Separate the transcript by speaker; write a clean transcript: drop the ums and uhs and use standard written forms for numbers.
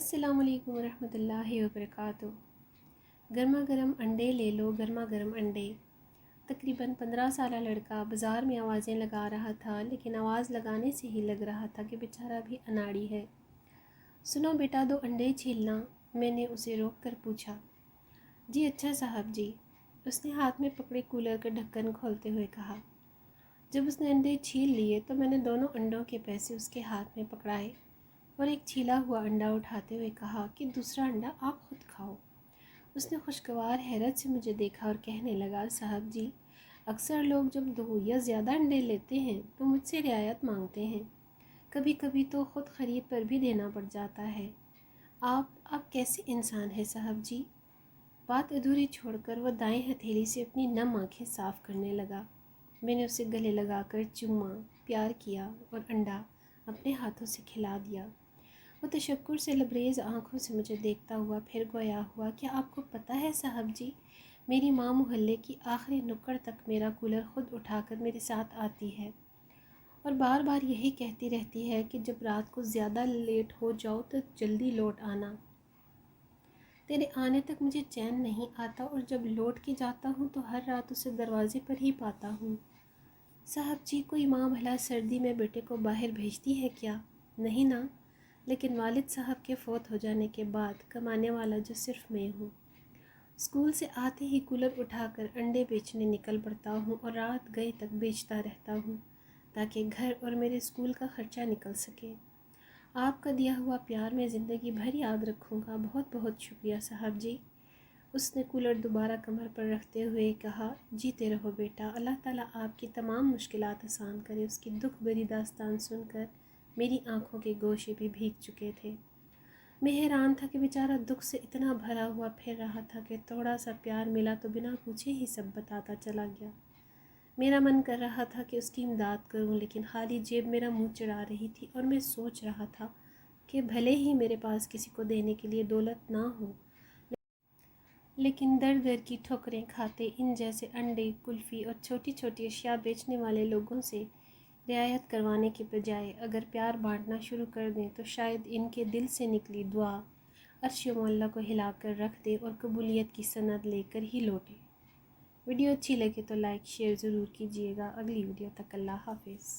Speaker 1: السلام علیکم ورحمۃ اللہ وبرکاتہ۔ گرما گرم انڈے لے لو، گرما گرم انڈے۔ تقریباً 15 سالہ لڑکا بازار میں آوازیں لگا رہا تھا، لیکن آواز لگانے سے ہی لگ رہا تھا کہ بیچارہ بھی اناڑی ہے۔ سنو بیٹا، 2 انڈے چھیلنا، میں نے اسے روک کر پوچھا۔ جی اچھا صاحب جی، اس نے ہاتھ میں پکڑے کولر کا ڈھکن کھولتے ہوئے کہا۔ جب اس نے انڈے چھیل لیے تو میں نے دونوں انڈوں کے پیسے اس کے ہاتھ میں پکڑائے اور ایک چھیلا ہوا انڈا اٹھاتے ہوئے کہا کہ دوسرا انڈا آپ خود کھاؤ۔ اس نے خوشگوار حیرت سے مجھے دیکھا اور کہنے لگا، صاحب جی، اکثر لوگ جب 2 یا زیادہ انڈے لیتے ہیں تو مجھ سے رعایت مانگتے ہیں، کبھی کبھی تو خود خرید پر بھی دینا پڑ جاتا ہے۔ آپ کیسے انسان ہیں صاحب جی؟ بات ادھوری چھوڑ کر وہ دائیں ہتھیلی سے اپنی نم آنکھیں صاف کرنے لگا۔ میں نے اسے گلے لگا کر چوما، پیار کیا اور انڈا اپنے ہاتھوں سے کھلا دیا۔ وہ تشکر سے لبریز آنکھوں سے مجھے دیکھتا ہوا پھر گویا ہوا، کیا آپ کو پتہ ہے صاحب جی، میری ماں محلے کی آخری نکڑ تک میرا کولر خود اٹھا کر میرے ساتھ آتی ہے اور بار بار یہی کہتی رہتی ہے کہ جب رات کو زیادہ لیٹ ہو جاؤ تو جلدی لوٹ آنا، تیرے آنے تک مجھے چین نہیں آتا، اور جب لوٹ کے جاتا ہوں تو ہر رات اسے دروازے پر ہی پاتا ہوں۔ صاحب جی، کوئی ماں بھلا سردی میں بیٹے کو باہر بھیجتی ہے کیا؟ نہیں نا، لیکن والد صاحب کے فوت ہو جانے کے بعد کمانے والا جو صرف میں ہوں۔ اسکول سے آتے ہی کولر اٹھا کر انڈے بیچنے نکل پڑتا ہوں اور رات گئے تک بیچتا رہتا ہوں تاکہ گھر اور میرے اسکول کا خرچہ نکل سکے۔ آپ کا دیا ہوا پیار میں زندگی بھر یاد رکھوں گا، بہت بہت شکریہ صاحب جی۔ اس نے کولر دوبارہ کمر پر رکھتے ہوئے کہا، جیتے رہو بیٹا، اللہ تعالیٰ آپ کی تمام مشکلات آسان کرے۔ اس کی دکھ بھری داستان سن کر میری آنکھوں کے گوشے بھی بھیگ چکے تھے۔ میں حیران تھا کہ بیچارہ دکھ سے اتنا بھرا ہوا پھر رہا تھا کہ تھوڑا سا پیار ملا تو بنا پوچھے ہی سب بتاتا چلا گیا۔ میرا من کر رہا تھا کہ اس کی امداد کروں، لیکن خالی جیب میرا منہ چڑھا رہی تھی اور میں سوچ رہا تھا کہ بھلے ہی میرے پاس کسی کو دینے کے لیے دولت نہ ہو، لیکن در در کی ٹھوکریں کھاتے ان جیسے انڈے، کلفی اور چھوٹی چھوٹی اشیاء بیچنے والے لوگوں سے رعایت کروانے کے بجائے اگر پیار بانٹنا شروع کر دیں تو شاید ان کے دل سے نکلی دعا عرش و معلیٰ کو ہلا کر رکھ دے اور قبولیت کی سند لے کر ہی لوٹے۔ ویڈیو اچھی لگے تو لائک شیئر ضرور کیجیے گا۔ اگلی ویڈیو تک اللہ حافظ۔